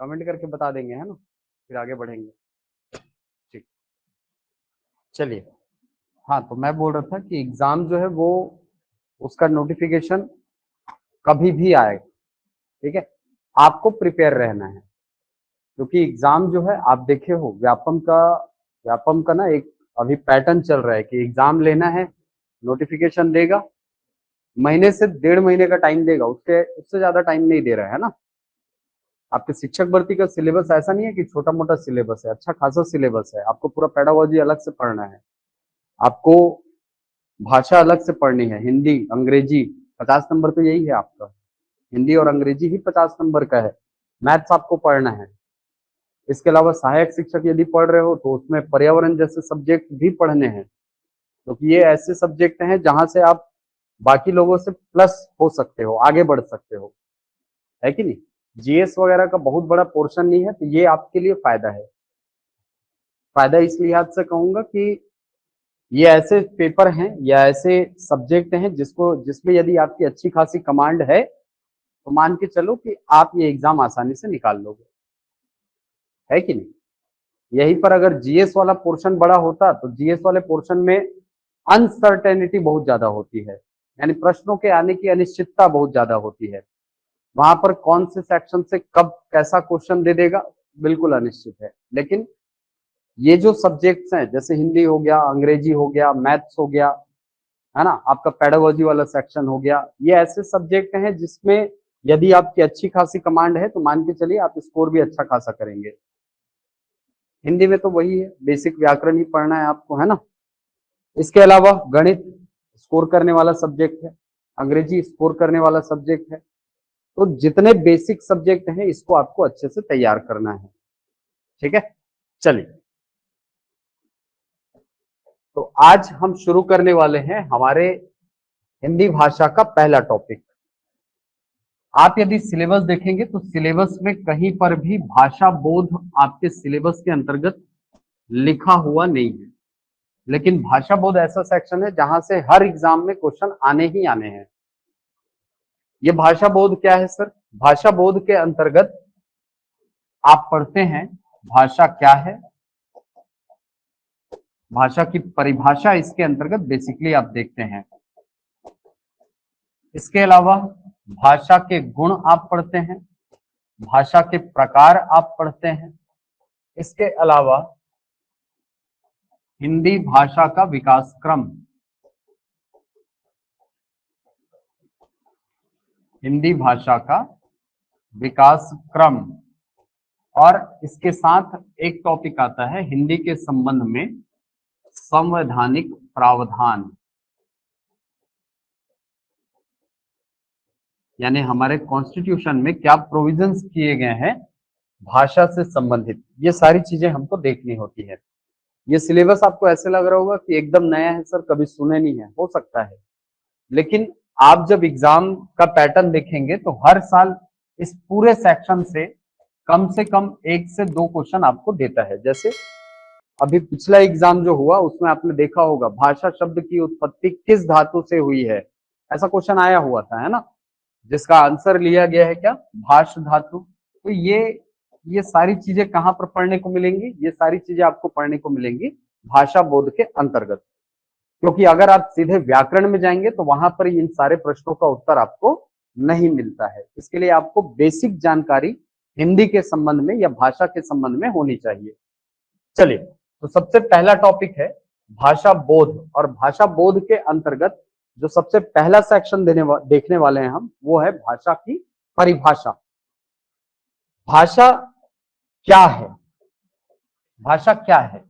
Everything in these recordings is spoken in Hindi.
कमेंट करके बता देंगे, है ना, फिर आगे बढ़ेंगे। ठीक, चलिए। हाँ, तो मैं बोल रहा था कि एग्जाम जो है वो उसका नोटिफिकेशन कभी भी आए, ठीक है, आपको प्रिपेयर रहना है। क्योंकि एग्जाम जो है आप देखे हो व्यापम का ना एक अभी पैटर्न चल रहा है कि एग्जाम लेना है, नोटिफिकेशन देगा, महीने से 1.5 महीने का टाइम देगा, उससे ज्यादा टाइम नहीं दे रहा है ना। आपके शिक्षक भर्ती का सिलेबस ऐसा नहीं है कि छोटा मोटा सिलेबस है, अच्छा खासा सिलेबस है। आपको पूरा पेडागोजी अलग से पढ़ना है, आपको भाषा अलग से पढ़नी है, हिंदी अंग्रेजी। 50 नंबर तो यही है आपका, हिंदी और अंग्रेजी ही 50 नंबर का है। मैथ्स आपको पढ़ना है। इसके अलावा सहायक शिक्षक यदि पढ़ रहे हो तो उसमें पर्यावरण जैसे सब्जेक्ट भी पढ़ने हैं, क्योंकि ये ऐसे सब्जेक्ट हैं जहां से आप बाकी लोगों से प्लस हो सकते हो, आगे बढ़ सकते हो, है कि नहीं। जीएस वगैरह का बहुत बड़ा पोर्शन नहीं है, तो ये आपके लिए फायदा है। फायदा इस लिहाज से कहूंगा कि ये ऐसे पेपर हैं या ऐसे सब्जेक्ट हैं जिसमें यदि आपकी अच्छी खासी कमांड है तो मान के चलो कि आप ये एग्जाम आसानी से निकाल लोगे, है कि नहीं। यहीं पर अगर जीएस वाला पोर्शन बड़ा होता तो जीएस वाले पोर्शन में अनसर्टेनिटी बहुत ज्यादा होती है, यानी प्रश्नों के आने की अनिश्चितता बहुत ज्यादा होती है। वहां पर कौन से सेक्शन से कब कैसा क्वेश्चन दे देगा बिल्कुल अनिश्चित है। लेकिन ये जो सब्जेक्ट्स हैं जैसे हिंदी हो गया, अंग्रेजी हो गया, मैथ्स हो गया, है ना, आपका पेडागोजी वाला सेक्शन हो गया, ये ऐसे सब्जेक्ट हैं जिसमें यदि आपकी अच्छी खासी कमांड है तो मान के चलिए आप स्कोर भी अच्छा खासा करेंगे। हिंदी में तो वही है, बेसिक व्याकरण ही पढ़ना है आपको, है ना। इसके अलावा गणित स्कोर करने वाला सब्जेक्ट है, अंग्रेजी स्कोर करने वाला सब्जेक्ट है। तो जितने बेसिक सब्जेक्ट हैं इसको आपको अच्छे से तैयार करना है, ठीक है। चलिए, तो आज हम शुरू करने वाले हैं हमारे हिंदी भाषा का पहला टॉपिक। आप यदि सिलेबस देखेंगे तो सिलेबस में कहीं पर भी भाषा बोध आपके सिलेबस के अंतर्गत लिखा हुआ नहीं है। लेकिन भाषा बोध ऐसा सेक्शन है जहां से हर एग्जाम में क्वेश्चन आने ही आने हैं। ये भाषा बोध क्या है सर? भाषा बोध के अंतर्गत आप पढ़ते हैं भाषा क्या है, भाषा की परिभाषा इसके अंतर्गत बेसिकली आप देखते हैं। इसके अलावा भाषा के गुण आप पढ़ते हैं, भाषा के प्रकार आप पढ़ते हैं। इसके अलावा हिंदी भाषा का विकास क्रम, हिंदी भाषा का विकास क्रम, और इसके साथ एक टॉपिक आता है हिंदी के संबंध में संवैधानिक प्रावधान, यानी हमारे कॉन्स्टिट्यूशन में क्या प्रोविजंस किए गए हैं भाषा से संबंधित। ये सारी चीजें हमको देखनी होती है। ये सिलेबस आपको ऐसे लग रहा होगा कि एकदम नया है सर, कभी सुने नहीं है, हो सकता है। लेकिन आप जब एग्जाम का पैटर्न देखेंगे तो हर साल इस पूरे सेक्शन से कम 1 से 2 क्वेश्चन आपको देता है। जैसे अभी पिछला एग्जाम जो हुआ उसमें आपने देखा होगा भाषा शब्द की उत्पत्ति किस धातु से हुई है, ऐसा क्वेश्चन आया हुआ था, है ना, जिसका आंसर लिया गया है क्या, भाष धातु। तो ये सारी चीजें कहां पर पढ़ने को मिलेंगी? ये सारी चीजें आपको पढ़ने को मिलेंगी भाषा बोध के अंतर्गत। क्योंकि अगर आप सीधे व्याकरण में जाएंगे तो वहां पर इन सारे प्रश्नों का उत्तर आपको नहीं मिलता है। इसके लिए आपको बेसिक जानकारी हिंदी के संबंध में या भाषा के संबंध में होनी चाहिए। चलिए, तो सबसे पहला टॉपिक है भाषा बोध, और भाषा बोध के अंतर्गत जो सबसे पहला सेक्शन देखने वाले हैं हम, वो है भाषा की परिभाषा। भाषा क्या है? भाषा क्या है?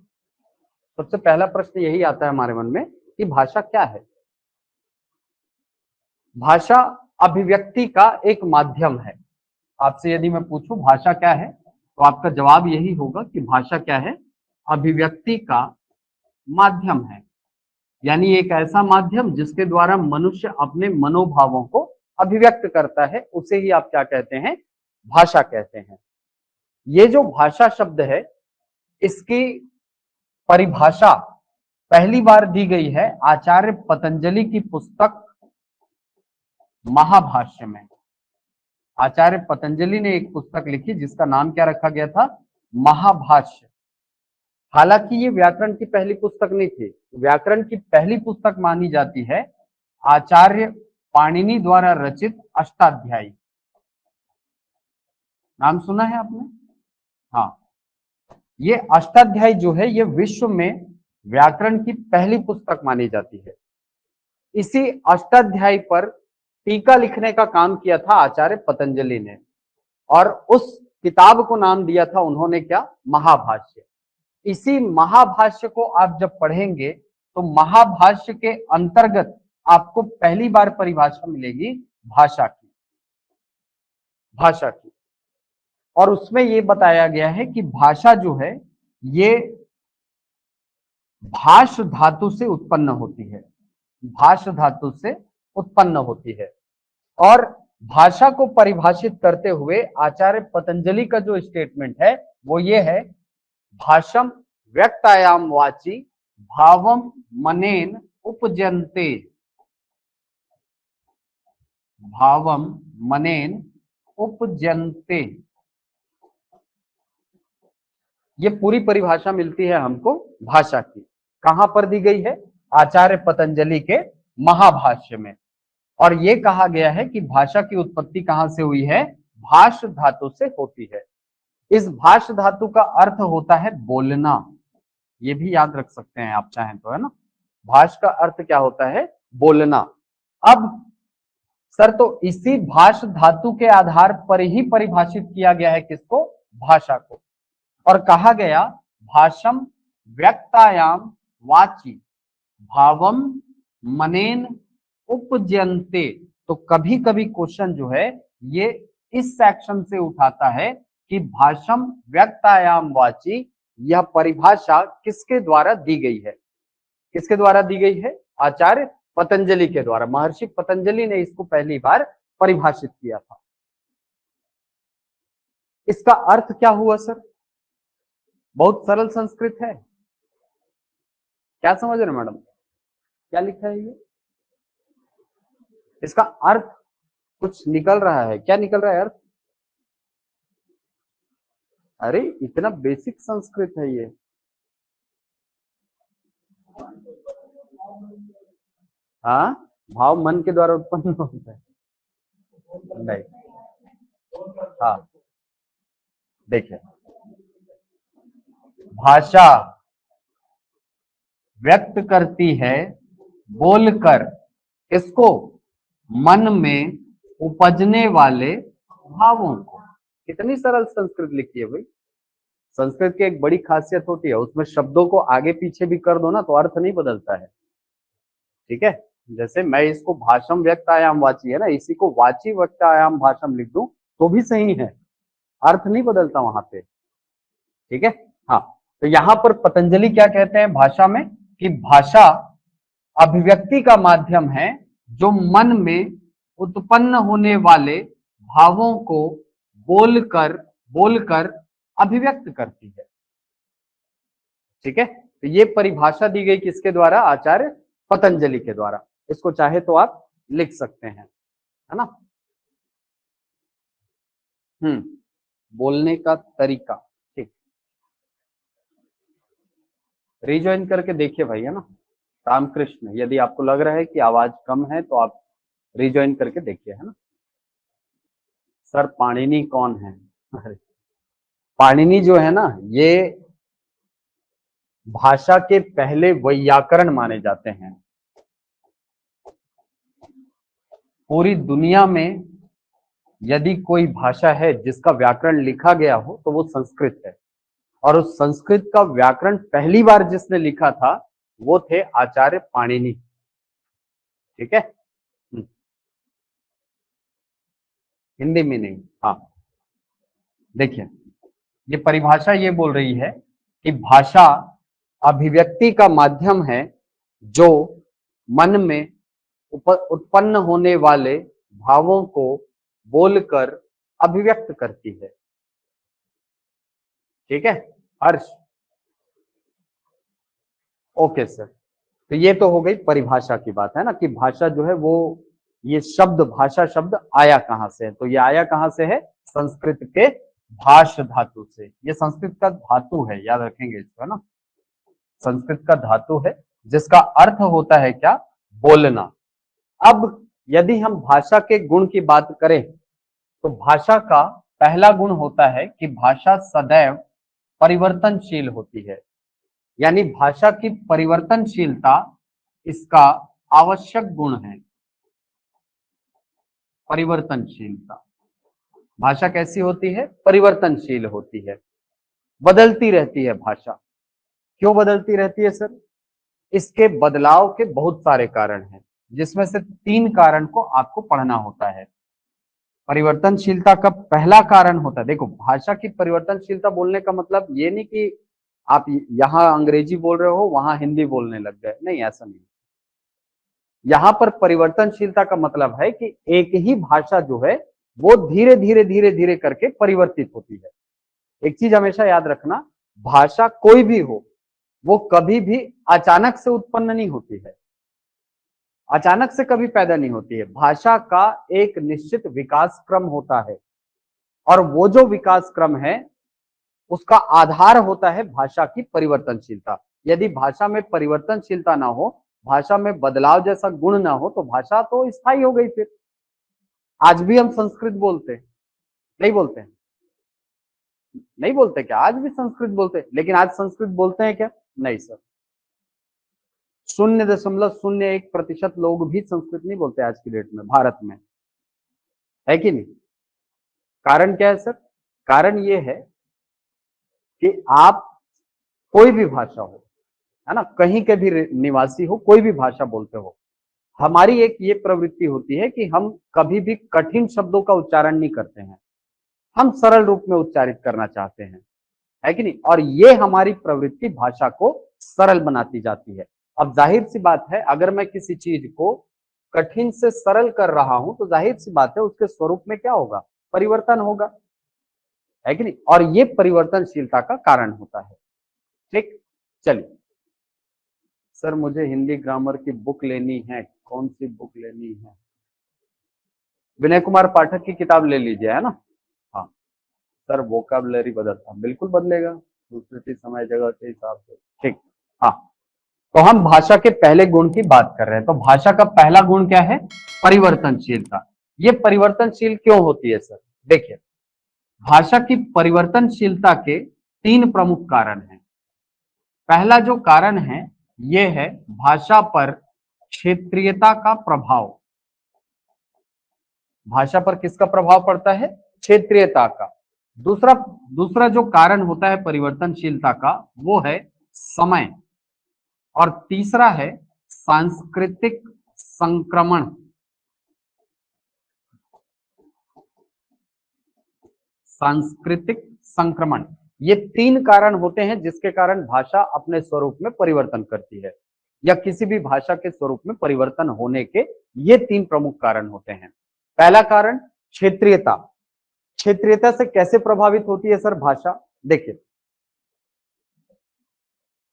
सबसे पहला प्रश्न यही आता है हमारे मन में कि भाषा क्या है। भाषा अभिव्यक्ति का एक माध्यम है। आपसे यदि मैं पूछूं भाषा क्या है तो आपका जवाब यही होगा कि भाषा क्या है, अभिव्यक्ति का माध्यम है। यानी एक ऐसा माध्यम जिसके द्वारा मनुष्य अपने मनोभावों को अभिव्यक्त करता है, उसे ही आप क्या कहते हैं, भाषा कहते हैं। ये जो भाषा शब्द है इसकी परिभाषा पहली बार दी गई है आचार्य पतंजलि की पुस्तक महाभाष्य में। आचार्य पतंजलि ने एक पुस्तक लिखी जिसका नाम क्या रखा गया था, महाभाष्य। हालांकि ये व्याकरण की पहली पुस्तक नहीं थी, व्याकरण की पहली पुस्तक मानी जाती है आचार्य पाणिनि द्वारा रचित अष्टाध्यायी। नाम सुना है आपने? हाँ, ये अष्टाध्यायी जो है ये विश्व में व्याकरण की पहली पुस्तक मानी जाती है। इसी अष्टाध्यायी पर टीका लिखने का काम किया था आचार्य पतंजलि ने, और उस किताब को नाम दिया था उन्होंने क्या, महाभाष्य। इसी महाभाष्य को आप जब पढ़ेंगे तो महाभाष्य के अंतर्गत आपको पहली बार परिभाषा मिलेगी भाषा की, भाषा की। और उसमें यह बताया गया है कि भाषा जो है ये भाष धातु से उत्पन्न होती है, भाष धातु से उत्पन्न होती है। और भाषा को परिभाषित करते हुए आचार्य पतंजलि का जो स्टेटमेंट है वो ये है, भाषम व्यक्तायाम वाची भावम मनेन उपजन्ते, भावम मनेन उपजन्ते। ये पूरी परिभाषा मिलती है हमको भाषा की, कहां पर दी गई है, आचार्य पतंजलि के महाभाष्य में। और ये कहा गया है कि भाषा की उत्पत्ति कहां से हुई है, भाष धातु से होती है। इस भाष धातु का अर्थ होता है बोलना, ये भी याद रख सकते हैं आप चाहें तो, है ना। भाष का अर्थ क्या होता है, बोलना। अब सर तो इसी भाष धातु के आधार पर ही परिभाषित किया गया है किसको, भाषा को। और कहा गया भाषम व्यक्तायाम वाची भावम मनेन उपजन्ते। तो कभी कभी क्वेश्चन जो है ये इस सेक्शन से उठाता है कि भाषम व्यक्तायाम वाची, यह परिभाषा किसके द्वारा दी गई है, किसके द्वारा दी गई है, आचार्य पतंजलि के द्वारा। महर्षि पतंजलि ने इसको पहली बार परिभाषित किया था। इसका अर्थ क्या हुआ सर, बहुत सरल संस्कृत है, क्या समझ रहे मैडम, क्या लिखा है ये, इसका अर्थ कुछ निकल रहा है, क्या निकल रहा है अर्थ, अरे इतना बेसिक संस्कृत है ये। हाँ, भाव मन के द्वारा उत्पन्न होता है, नहीं, हाँ देखिए, भाषा व्यक्त करती है बोलकर इसको, मन में उपजने वाले भावों को। कितनी सरल संस्कृत लिखी है भाई। संस्कृत की एक बड़ी खासियत होती है, उसमें शब्दों को आगे पीछे भी कर दो ना तो अर्थ नहीं बदलता है, ठीक है। जैसे मैं इसको भाषम व्यक्तायाम वाची है ना, इसी को वाची व्यक्तायाम भाषम लिख दूं तो भी सही है, अर्थ नहीं बदलता वहां पे, ठीक है। हाँ, तो यहां पर पतंजलि क्या कहते हैं भाषा में, कि भाषा अभिव्यक्ति का माध्यम है जो मन में उत्पन्न होने वाले भावों को बोलकर बोलकर अभिव्यक्त करती है, ठीक है। तो ये परिभाषा दी गई किसके द्वारा, आचार्य पतंजलि के द्वारा। इसको चाहे तो आप लिख सकते हैं, है ना। बोलने का तरीका, ठीक, रिज्वाइन करके देखिए भाई, है ना। रामकृष्ण, यदि आपको लग रहा है कि आवाज कम है तो आप रिज्वाइन करके देखिए, है ना। सर पाणिनि कौन है, पाणिनि जो है ना ये भाषा के पहले वैयाकरण माने जाते हैं। पूरी दुनिया में यदि कोई भाषा है जिसका व्याकरण लिखा गया हो तो वो संस्कृत है, और उस संस्कृत का व्याकरण पहली बार जिसने लिखा था वो थे आचार्य पाणिनि, ठीक है। हिंदी में नहीं, हाँ देखिए, ये परिभाषा ये बोल रही है कि भाषा अभिव्यक्ति का माध्यम है जो मन में उत्पन्न होने वाले भावों को बोलकर अभिव्यक्त करती है, ठीक है हर्ष, ओके सर। तो ये तो हो गई परिभाषा की बात, है ना, कि भाषा जो है वो ये शब्द भाषा शब्द आया कहां से है? तो ये आया कहां से है? संस्कृत के भाष धातु से। ये संस्कृत का धातु है, याद रखेंगे इसको, है ना। संस्कृत का धातु है जिसका अर्थ होता है क्या? बोलना। अब यदि हम भाषा के गुण की बात करें तो भाषा का पहला गुण होता है कि भाषा सदैव परिवर्तनशील होती है। यानी भाषा की परिवर्तनशीलता इसका आवश्यक गुण है। परिवर्तनशीलता, भाषा कैसी होती है? परिवर्तनशील होती है, बदलती रहती है भाषा। क्यों बदलती रहती है सर? इसके बदलाव के बहुत सारे कारण हैं, जिसमें से 3 कारण को आपको पढ़ना होता है। परिवर्तनशीलता का पहला कारण होता है, देखो भाषा की परिवर्तनशीलता बोलने का मतलब ये नहीं कि आप यहां अंग्रेजी बोल रहे हो वहां हिंदी बोलने लग गए, नहीं, ऐसा नहीं। यहां पर परिवर्तनशीलता का मतलब है कि एक ही भाषा जो है वो धीरे धीरे धीरे धीरे करके परिवर्तित होती है। एक चीज हमेशा याद रखना, भाषा कोई भी हो वो कभी भी अचानक से उत्पन्न नहीं होती है, अचानक से कभी पैदा नहीं होती है। भाषा का एक निश्चित विकास क्रम होता है, और वो जो विकास क्रम है उसका आधार होता है भाषा की परिवर्तनशीलता। यदि भाषा में परिवर्तनशीलता ना हो, भाषा में बदलाव जैसा गुण ना हो, तो भाषा तो स्थायी हो गई। फिर आज भी हम संस्कृत बोलते हैं, नहीं बोलते हैं? नहीं बोलते क्या? आज भी संस्कृत बोलते हैं, लेकिन आज संस्कृत बोलते हैं क्या? नहीं सर, 0.01% लोग भी संस्कृत नहीं बोलते आज की डेट में भारत में, है कि नहीं? कारण क्या है सर? कारण ये है कि आप कोई भी भाषा हो, है ना, कहीं के भी निवासी हो, कोई भी भाषा बोलते हो, हमारी एक ये प्रवृत्ति होती है कि हम कभी भी कठिन शब्दों का उच्चारण नहीं करते हैं, हम सरल रूप में उच्चारित करना चाहते हैं, है कि नहीं? और ये हमारी प्रवृत्ति भाषा को सरल बनाती जाती है। अब जाहिर सी बात है, अगर मैं किसी चीज को कठिन से सरल कर रहा हूं तो जाहिर सी बात है उसके स्वरूप में क्या होगा? परिवर्तन होगा, है कि नहीं? और ये परिवर्तनशीलता का कारण होता है। ठीक, चलिए सर मुझे हिंदी ग्रामर की बुक लेनी है, कौन सी बुक लेनी है? विनय कुमार पाठक की किताब ले लीजिए, है ना। हाँ सर, वोकैबुलरी बदलता, बिल्कुल बदलेगा, दूसरे समय जगह के हिसाब से। ठीक, हाँ, तो हम भाषा के पहले गुण की बात कर रहे हैं। तो भाषा का पहला गुण क्या है? परिवर्तनशीलता। ये परिवर्तनशील क्यों होती है सर? देखिए, भाषा की परिवर्तनशीलता के 3 प्रमुख कारण हैं। पहला जो कारण है ये है भाषा पर क्षेत्रीयता का प्रभाव। भाषा पर किसका प्रभाव पड़ता है? क्षेत्रीयता का। दूसरा जो कारण होता है परिवर्तनशीलता का वो है समय, और तीसरा है सांस्कृतिक संक्रमण। सांस्कृतिक संक्रमण, ये 3 कारण होते हैं जिसके कारण भाषा अपने स्वरूप में परिवर्तन करती है, या किसी भी भाषा के स्वरूप में परिवर्तन होने के ये 3 प्रमुख कारण होते हैं। पहला कारण क्षेत्रीयता। क्षेत्रीयता से कैसे प्रभावित होती है सर भाषा? देखिए,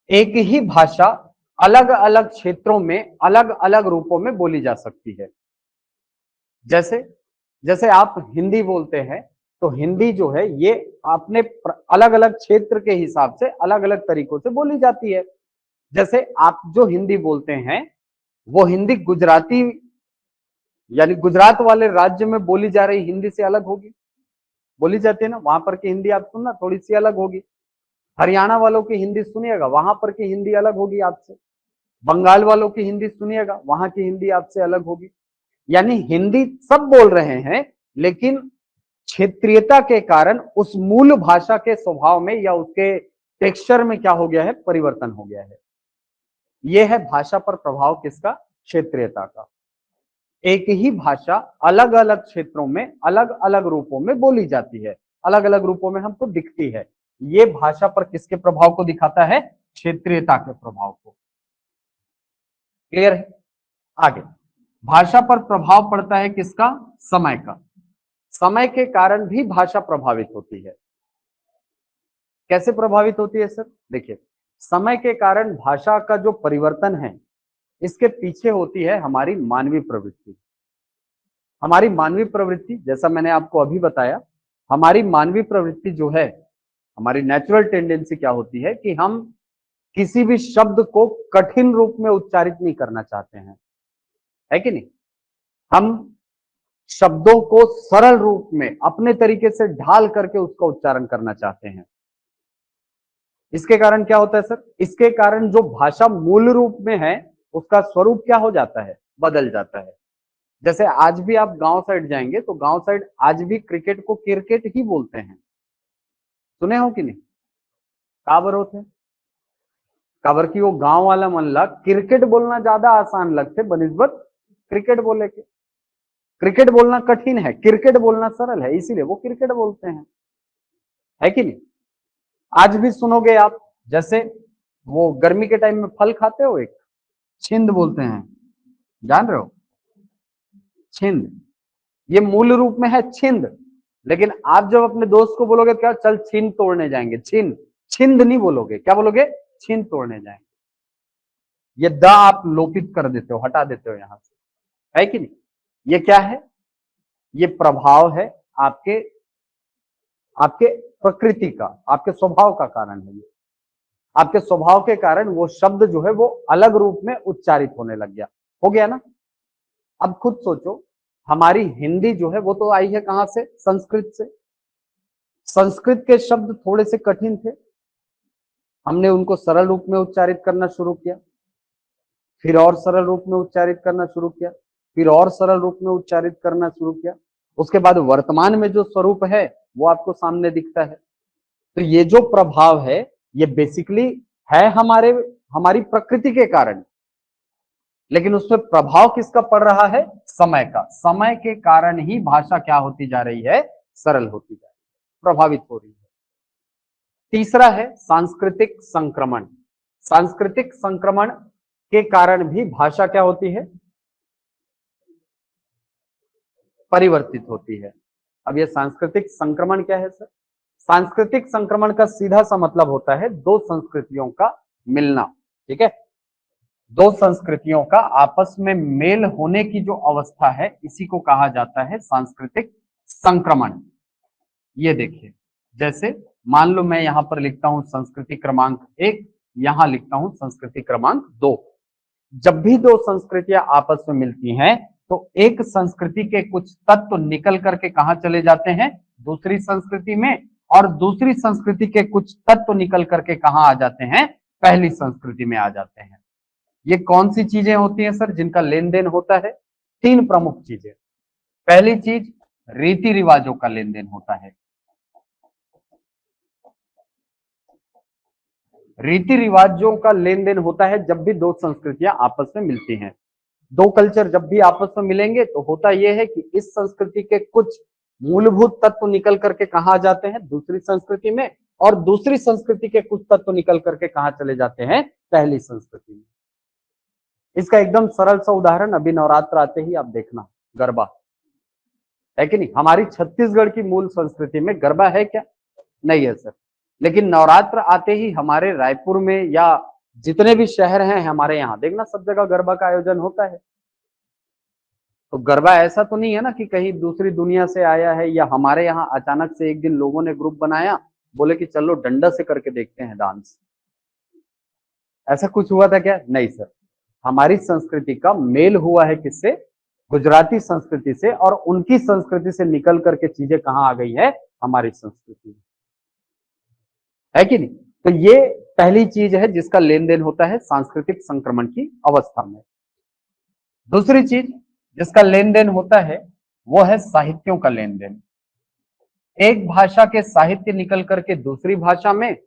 एक ही भाषा अलग अलग क्षेत्रों में अलग अलग रूपों में बोली जा सकती है। जैसे जैसे आप हिंदी बोलते हैं तो हिंदी जो है ये अपने अलग अलग क्षेत्र के हिसाब से अलग अलग तरीकों से बोली जाती है। जैसे आप जो हिंदी बोलते हैं वो हिंदी गुजराती यानी गुजरात वाले राज्य में बोली जा रही हिंदी से अलग होगी, बोली जाती है ना, वहां पर की हिंदी आप सुनना थोड़ी सी अलग होगी। हरियाणा वालों की हिंदी सुनिएगा, वहां पर की हिंदी अलग होगी आपसे। बंगाल वालों की हिंदी सुनिएगा, वहां की हिंदी आपसे अलग होगी। यानी हिंदी सब बोल रहे हैं, लेकिन क्षेत्रीयता के कारण उस मूल भाषा के स्वभाव में या उसके टेक्सचर में क्या हो गया है? परिवर्तन हो गया है। यह है भाषा पर प्रभाव किसका? क्षेत्रीयता का। एक ही भाषा अलग अलग क्षेत्रों में अलग अलग रूपों में बोली जाती है, अलग अलग रूपों में हमको दिखती है। ये भाषा पर किसके प्रभाव को दिखाता है? क्षेत्रीयता के प्रभाव को। क्लियर है? आगे, भाषा पर प्रभाव पड़ता है किसका? समय का। समय के कारण भी भाषा प्रभावित होती है। कैसे प्रभावित होती है सर? देखिए, समय के कारण भाषा का जो परिवर्तन है इसके पीछे होती है हमारी मानवीय प्रवृत्ति। हमारी मानवीय प्रवृत्ति, जैसा मैंने आपको अभी बताया, हमारी मानवीय प्रवृत्ति जो है, हमारी नेचुरल टेंडेंसी क्या होती है कि हम किसी भी शब्द को कठिन रूप में उच्चारित नहीं करना चाहते हैं, है कि नहीं? हम शब्दों को सरल रूप में अपने तरीके से ढाल करके उसका उच्चारण करना चाहते हैं। इसके कारण क्या होता है सर? इसके कारण जो भाषा मूल रूप में है उसका स्वरूप क्या हो जाता है? बदल जाता है। जैसे आज भी आप गांव साइड जाएंगे तो गांव साइड आज भी क्रिकेट को क्रिकेट ही बोलते हैं, सुने हो कि नहीं? काबर होते हैं, काबर की वो गांव वाला मन ला क्रिकेट बोलना ज्यादा आसान लगते बनिस्बत क्रिकेट बोले के। क्रिकेट बोलना कठिन है, क्रिकेट बोलना सरल है, इसीलिए वो क्रिकेट बोलते हैं, है कि नहीं? आज भी सुनोगे आप, जैसे वो गर्मी के टाइम में फल खाते हो, एक छिंद बोलते हैं, जान रहे हो? छिंद, ये मूल रूप में है छिंद, लेकिन आप जब अपने दोस्त को बोलोगे क्या, चल छिंद तोड़ने जाएंगे, छिंद, छिंद नहीं बोलोगे, क्या बोलोगे? छिंद तोड़ने जाएंगे। ये द आप लोपित कर देते हो, हटा देते हो यहां से, है कि नहीं? ये क्या है? ये प्रभाव है आपके आपके प्रकृति का, आपके स्वभाव का कारण है। ये आपके स्वभाव के कारण वो शब्द जो है वो अलग रूप में उच्चारित होने लग गया, हो गया ना? अब खुद सोचो, हमारी हिंदी जो है वो तो आई है कहां से? संस्कृत से। संस्कृत के शब्द थोड़े से कठिन थे, हमने उनको सरल रूप में उच्चारित करना शुरू किया, फिर और सरल रूप में उच्चारित करना शुरू किया, फिर और सरल रूप में उच्चारित करना शुरू किया। उसके बाद वर्तमान में जो स्वरूप है वो आपको सामने दिखता है। तो ये जो प्रभाव है ये बेसिकली है हमारी प्रकृति के कारण, लेकिन उसमें प्रभाव किसका पड़ रहा है? समय का। समय के कारण ही भाषा क्या होती जा रही है? सरल होती जा रही है, प्रभावित हो रही है। तीसरा है सांस्कृतिक संक्रमण। सांस्कृतिक संक्रमण के कारण भी भाषा क्या होती है? परिवर्तित होती है। अब ये सांस्कृतिक संक्रमण क्या है सर? सांस्कृतिक संक्रमण का सीधा सा मतलब होता है दो संस्कृतियों का मिलना, ठीक है? दो संस्कृतियों का आपस में मेल होने की जो अवस्था है, इसी को कहा जाता है सांस्कृतिक संक्रमण। ये देखिए, जैसे मान लो मैं यहां पर लिखता हूं संस्कृति क्रमांक 1, यहां लिखता हूं संस्कृति क्रमांक 2। जब भी दो संस्कृतियां आपस में मिलती हैं तो एक संस्कृति के कुछ तत्व निकल करके कहां चले जाते हैं? दूसरी संस्कृति में, और दूसरी संस्कृति के कुछ तत्व निकल करके कहां आ जाते हैं? पहली संस्कृति में आ जाते हैं। ये कौन सी चीजें होती हैं सर जिनका लेन देन होता है? तीन प्रमुख चीजें। पहली चीज रीति रिवाजों का लेन देन होता है। रीति रिवाजों का लेन देन होता है जब भी दो संस्कृतियां आपस में मिलती हैं। दो कल्चर जब भी आपस में मिलेंगे तो होता यह है कि इस संस्कृति के कुछ मूलभूत तत्व निकल करके कहां आ जाते हैं? दूसरी संस्कृति में, और दूसरी संस्कृति के कुछ तत्व निकल करके कहां चले जाते हैं? पहली संस्कृति में। इसका एकदम सरल सा उदाहरण अभी नवरात्र आते ही आप देखना, गरबा, है कि नहीं? हमारी छत्तीसगढ़ की मूल संस्कृति में गरबा है क्या? नहीं है सर, लेकिन नवरात्र आते ही हमारे रायपुर में या जितने भी शहर हैं हमारे यहाँ, देखना सब जगह गरबा का आयोजन होता है। तो गरबा ऐसा तो नहीं है ना कि कहीं दूसरी दुनिया से आया है, या हमारे यहाँ अचानक से एक दिन लोगों ने ग्रुप बनाया, बोले कि चलो डंडा से करके देखते हैं डांस, ऐसा कुछ हुआ था क्या? नहीं सर, हमारी संस्कृति का मेल हुआ है किससे? गुजराती संस्कृति से, और उनकी संस्कृति से निकल करके चीजें कहां आ गई है? हमारी संस्कृति, है कि नहीं? तो ये पहली चीज है जिसका लेन देन होता है सांस्कृतिक संक्रमण की अवस्था में। दूसरी चीज जिसका लेन देन होता है वो है साहित्यों का लेन देन। एक भाषा के साहित्य निकल करके दूसरी भाषा में,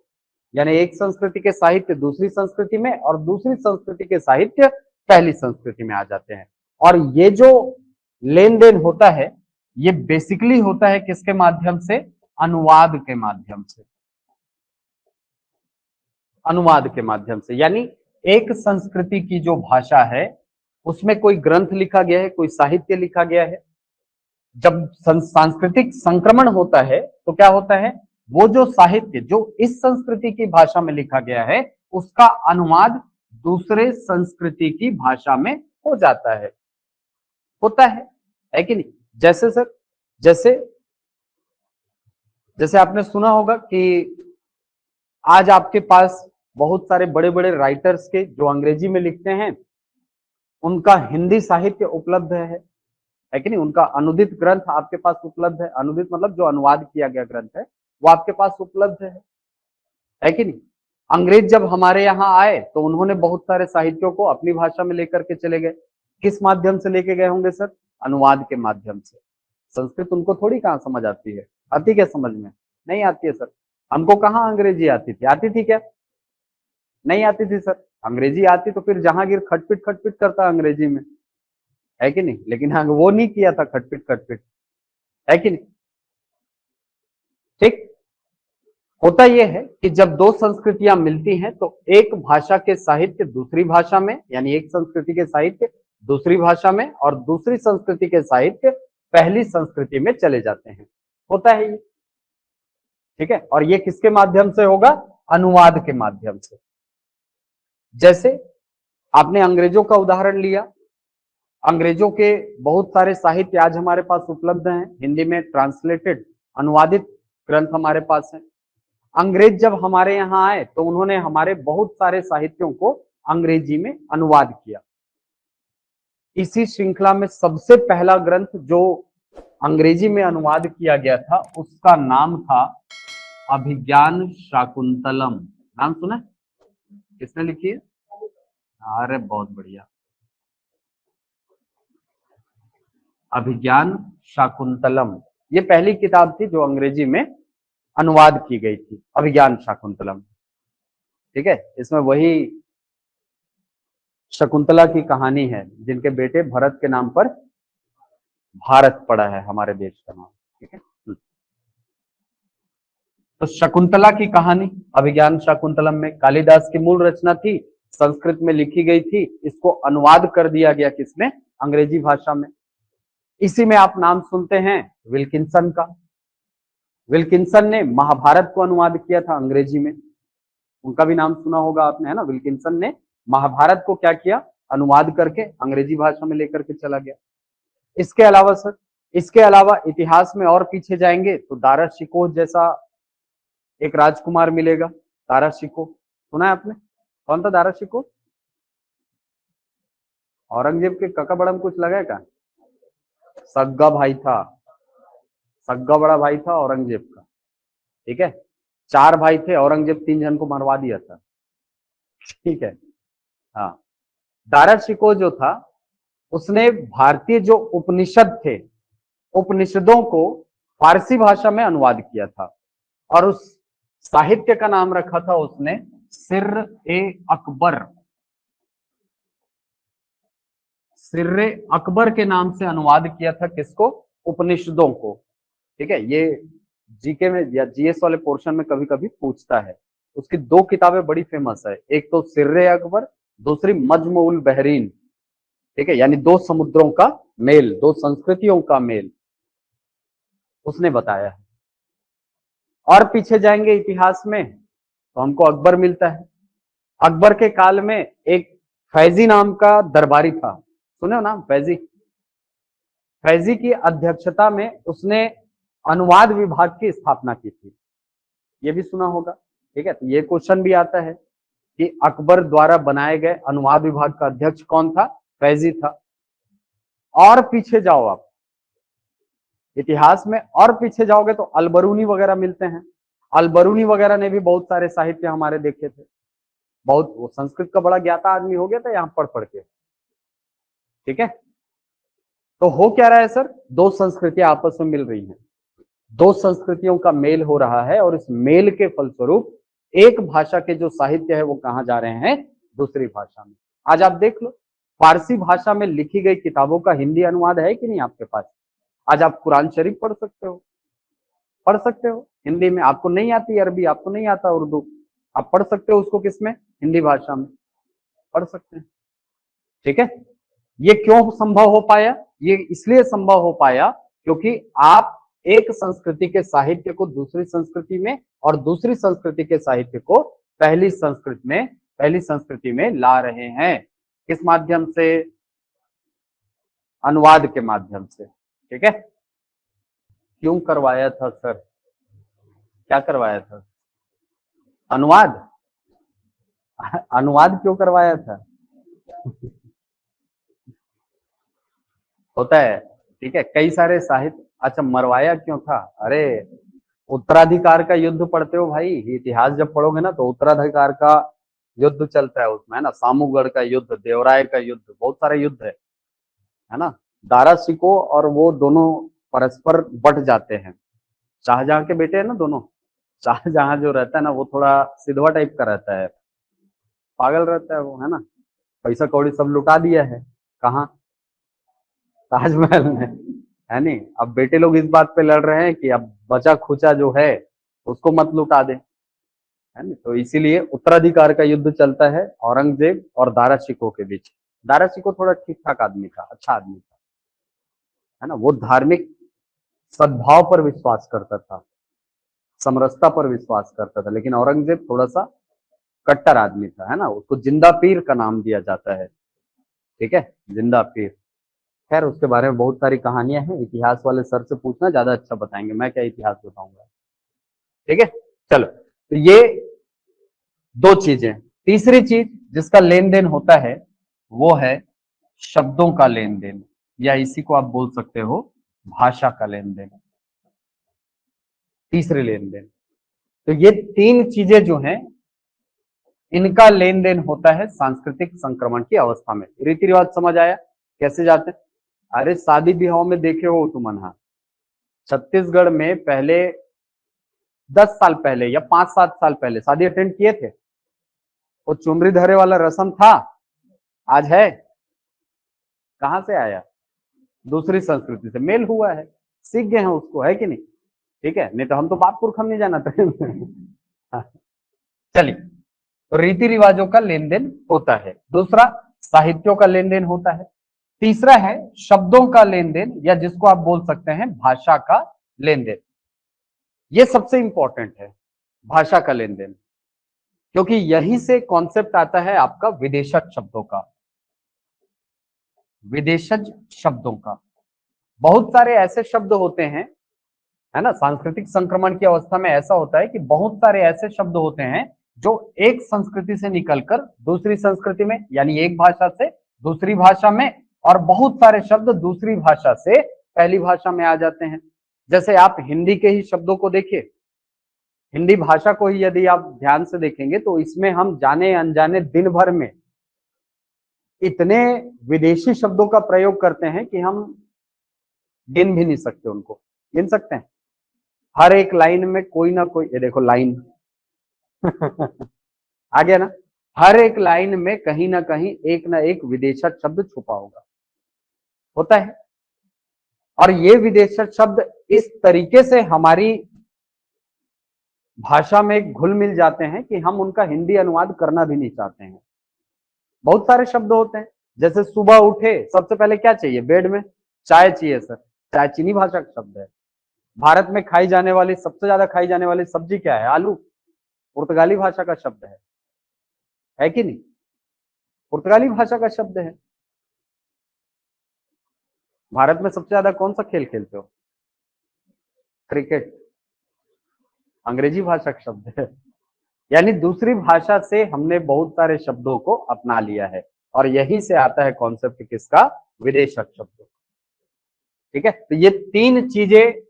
यानी एक संस्कृति के साहित्य दूसरी संस्कृति में, और दूसरी संस्कृति के साहित्य पहली संस्कृति में आ जाते हैं। और ये जो लेन देन होता है ये बेसिकली होता है किसके माध्यम से? अनुवाद के माध्यम से। अनुवाद के माध्यम से, यानी एक संस्कृति की जो भाषा है उसमें कोई ग्रंथ लिखा गया है, कोई साहित्य लिखा गया है। जब सांस्कृतिक संक्रमण होता है तो क्या होता है? वो जो साहित्य जो इस संस्कृति की भाषा में लिखा गया है उसका अनुवाद दूसरे संस्कृति की भाषा में हो जाता है, होता है कि नहीं? जैसे सर, जैसे जैसे आपने सुना होगा कि आज आपके पास बहुत सारे बड़े बड़े राइटर्स के जो अंग्रेजी में लिखते हैं उनका हिंदी साहित्य उपलब्ध है कि नहीं? उनका अनुदित ग्रंथ आपके पास उपलब्ध है। अनुदित मतलब जो अनुवाद किया गया ग्रंथ है वो आपके पास उपलब्ध है कि नहीं? अंग्रेज जब हमारे यहाँ आए तो उन्होंने बहुत सारे साहित्यों को अपनी भाषा में लेकर के चले गए। किस माध्यम से लेके गए होंगे सर? अनुवाद के माध्यम से। संस्कृत उनको थोड़ी कहाँ समझ आती है, आती क्या समझ में? नहीं आती है सर। हमको कहाँ अंग्रेजी आती थी? आती थी क्या? नहीं आती थी सर। अंग्रेजी आती तो फिर जहांगीर खटपिट खटपिट करता अंग्रेजी में, है कि नहीं? लेकिन हाँ, वो नहीं किया था खटपिट खटपिट, है कि नहीं? ठीक। होता यह है कि जब दो संस्कृतियां मिलती हैं तो एक भाषा के साहित्य दूसरी भाषा में, यानी एक संस्कृति के साहित्य दूसरी भाषा में और दूसरी संस्कृति के साहित्य पहली संस्कृति में चले जाते हैं। होता है ये, ठीक है? और ये किसके माध्यम से होगा? अनुवाद के माध्यम से। जैसे आपने अंग्रेजों का उदाहरण लिया, अंग्रेजों के बहुत सारे साहित्य आज हमारे पास उपलब्ध हैं, हिंदी में ट्रांसलेटेड अनुवादित ग्रंथ हमारे पास हैं। अंग्रेज जब हमारे यहाँ आए तो उन्होंने हमारे बहुत सारे साहित्यों को अंग्रेजी में अनुवाद किया। इसी श्रृंखला में सबसे पहला ग्रंथ जो अंग्रेजी में अनुवाद किया गया था उसका नाम था अभिज्ञान शाकुंतलम। नाम सुना? किसने लिखी है? अरे बहुत बढ़िया, अभिज्ञान शाकुंतलम। ये पहली किताब थी जो अंग्रेजी में अनुवाद की गई थी, अभिज्ञान शाकुंतलम। ठीक है? इसमें वही शकुंतला की कहानी है जिनके बेटे भरत के नाम पर भारत पड़ा है, हमारे देश का नाम। ठीक है? तो शकुंतला की कहानी अभिज्ञान शाकुंतलम में कालिदास की मूल रचना थी, संस्कृत में लिखी गई थी, इसको अनुवाद कर दिया गया किसमें? अंग्रेजी भाषा में। इसी में आप नाम सुनते हैं विल्किंसन का। विल्किंसन ने महाभारत को अनुवाद किया था अंग्रेजी में, उनका भी नाम सुना होगा आपने, है ना? विल्किंसन ने महाभारत को क्या किया? अनुवाद करके अंग्रेजी भाषा में लेकर के चला गया। इसके अलावा सर, इसके अलावा इतिहास में और पीछे जाएंगे तो दारा शिकोह जैसा एक राजकुमार मिलेगा। दारा शिकोह सुना है आपने? कौन था दारा शिकोह? औरंगजेब के काका बड़ा में कुछ लगा है क्या? सग्गा भाई था, सग्गा बड़ा भाई था औरंगजेब का। ठीक है? 4 भाई थे, औरंगजेब 3 जन को मरवा दिया था। ठीक है? हाँ, दारा शिकोह जो था उसने भारतीय जो उपनिषद थे, उपनिषदों को फारसी भाषा में अनुवाद किया था और उस साहित्य का नाम रखा था उसने सिर्र ए अकबर। सिर्रे अकबर के नाम से अनुवाद किया था किसको? उपनिषदों को। ठीक है? ये जीके में या जीएस वाले पोर्शन में कभी कभी पूछता है। उसकी 2 किताबें बड़ी फेमस है, एक तो सिर्रे अकबर, दूसरी मजमुउल बहरीन। ठीक है? यानी 2 समुद्रों का मेल, 2 संस्कृतियों का मेल उसने बताया है। और पीछे जाएंगे इतिहास में तो हमको अकबर मिलता है। अकबर के काल में एक फैजी नाम का दरबारी था, सुने हो नाम? फैजी। फैजी की अध्यक्षता में उसने अनुवाद विभाग की स्थापना की थी, ये भी सुना होगा। ठीक है? तो ये क्वेश्चन भी आता है कि अकबर द्वारा बनाए गए अनुवाद विभाग का अध्यक्ष कौन था? फैजी था। और पीछे जाओ आप इतिहास में, और पीछे जाओगे तो अलबरूनी वगैरह मिलते हैं। अलबरूनी वगैरह ने भी बहुत सारे साहित्य हमारे देखे थे। बहुत, वो संस्कृत का बड़ा ज्ञाता आदमी हो गया था यहाँ पढ़ पढ़ के। ठीक है? तो हो क्या रहा है सर? 2 संस्कृतियां आपस में मिल रही हैं, 2 संस्कृतियों का मेल हो रहा है और इस मेल के फलस्वरूप एक भाषा के जो साहित्य है वो कहां जा रहे हैं? दूसरी भाषा में। आज आप देख लो, फारसी भाषा में लिखी गई किताबों का हिंदी अनुवाद है कि नहीं आपके पास? आज आप कुरान शरीफ पढ़ सकते हो, पढ़ सकते हो हिंदी में। आपको नहीं आती अरबी, आपको नहीं आता उर्दू, आप पढ़ सकते हो उसको किसमें? हिंदी भाषा में पढ़ सकते हैं। ठीक है? ये क्यों संभव हो पाया? ये इसलिए संभव हो पाया क्योंकि आप एक संस्कृति के साहित्य को दूसरी संस्कृति में और दूसरी संस्कृति के साहित्य को पहली संस्कृति में ला रहे हैं। किस माध्यम से? अनुवाद के माध्यम से। ठीक है, क्यों करवाया था सर, क्या करवाया था, अनुवाद, अनुवाद क्यों करवाया था, होता है, ठीक है, कई सारे साहित्य, अच्छा मरवाया क्यों था, अरे उत्तराधिकार का युद्ध पढ़ते हो भाई, इतिहास जब पढ़ोगे ना तो उत्तराधिकार का युद्ध चलता है उसमें, है ना, सामूगढ़ का युद्ध, देवराय का युद्ध, बहुत सारे युद्ध है ना, दारा शिकोह और वो दोनों परस्पर बट जाते हैं, शाहजहां के बेटे हैं ना दोनों, शाहजहां जो रहता है ना वो थोड़ा सिधवा टाइप का रहता है, पागल रहता है वो, है ना, पैसा कौड़ी सब लुटा दिया है, कहाँ, ताजमहल में, है नहीं, अब बेटे लोग इस बात पे लड़ रहे हैं कि अब बचा खुचा जो है उसको मत लुटा दे, है ना, तो इसीलिए उत्तराधिकार का युद्ध चलता है औरंगजेब और दारा शिकोह के बीच। दारा शिकोह थोड़ा ठीक ठाक आदमी था, अच्छा आदमी था, है ना, वो धार्मिक सद्भाव पर विश्वास करता था, समरसता पर विश्वास करता था, लेकिन औरंगजेब थोड़ा सा कट्टर आदमी था, है ना, उसको जिंदा पीर का नाम दिया जाता है, ठीक है, जिंदा पीर। खैर उसके बारे में बहुत सारी कहानियां हैं, इतिहास वाले सर से पूछना, ज्यादा अच्छा बताएंगे, मैं क्या इतिहास बताऊंगा, ठीक है। चलो, तो ये दो चीजें, तीसरी चीज जिसका लेन देन होता है वो है शब्दों का लेन देन, या इसी को आप बोल सकते हो भाषा का लेन देन, तीसरे लेन देन। तो ये तीन चीजें जो हैं इनका लेन देन होता है सांस्कृतिक संक्रमण की अवस्था में। रीति रिवाज समझ आया कैसे जाते हैं, अरे शादी ब्याह में देखे हो तुम अनहा, छत्तीसगढ़ में पहले 10 साल पहले या 5-7 साल पहले शादी अटेंड किए थे, वो चुनरी धरे वाला रस्म था, आज है, कहां से आया, दूसरी संस्कृति से मेल हुआ है, सीख गए हैं उसको, है कि नहीं, ठीक है, नहीं तो हम तो बाप पुरख हम नहीं जाना था। हाँ, चलिए, तो रीति रिवाजों का लेन देन होता है, दूसरा साहित्यों का लेन देन होता है, तीसरा है शब्दों का लेन देन, या जिसको आप बोल सकते हैं भाषा का लेन देन। ये सबसे इंपॉर्टेंट है, भाषा का लेन देन, क्योंकि यहीं से कॉन्सेप्ट आता है आपका विदेशज शब्दों का, विदेशज शब्दों का। बहुत सारे ऐसे शब्द होते हैं, है ना, सांस्कृतिक संक्रमण की अवस्था में ऐसा होता है कि बहुत सारे ऐसे शब्द होते हैं जो एक संस्कृति से निकलकर दूसरी संस्कृति में, यानी एक भाषा से दूसरी भाषा में, और बहुत सारे शब्द दूसरी भाषा से पहली भाषा में आ जाते हैं। जैसे आप हिंदी के ही शब्दों को देखिए, हिंदी भाषा को ही यदि आप ध्यान से देखेंगे तो इसमें हम जाने अनजाने दिन भर में इतने विदेशी शब्दों का प्रयोग करते हैं कि हम गिन भी नहीं सकते उनको, गिन सकते हैं, हर एक लाइन में कोई ना कोई, ये देखो लाइन आ गया ना, हर एक लाइन में कहीं ना कहीं एक ना एक विदेशज शब्द छुपा होगा, होता है, और ये विदेशज शब्द इस तरीके से हमारी भाषा में घुल मिल जाते हैं कि हम उनका हिंदी अनुवाद करना भी नहीं चाहते हैं। बहुत सारे शब्द होते हैं, जैसे सुबह उठे सबसे पहले क्या चाहिए, बेड में चाय चाहिए सर, चाय चीनी भाषा का शब्द है। भारत में खाई जाने वाली, सबसे ज्यादा खाई जाने वाली सब्जी क्या है, आलू, पुर्तगाली भाषा का शब्द है कि नहीं, पुर्तगाली भाषा का शब्द है। भारत में सबसे ज्यादा कौन सा खेल खेलते हो, क्रिकेट, अंग्रेजी भाषा का शब्द है, यानी दूसरी भाषा से हमने बहुत सारे शब्दों को अपना लिया है, और यही से आता है कॉन्सेप्ट किसका, विदेशज शब्द, ठीक है। तो ये तीन चीजें,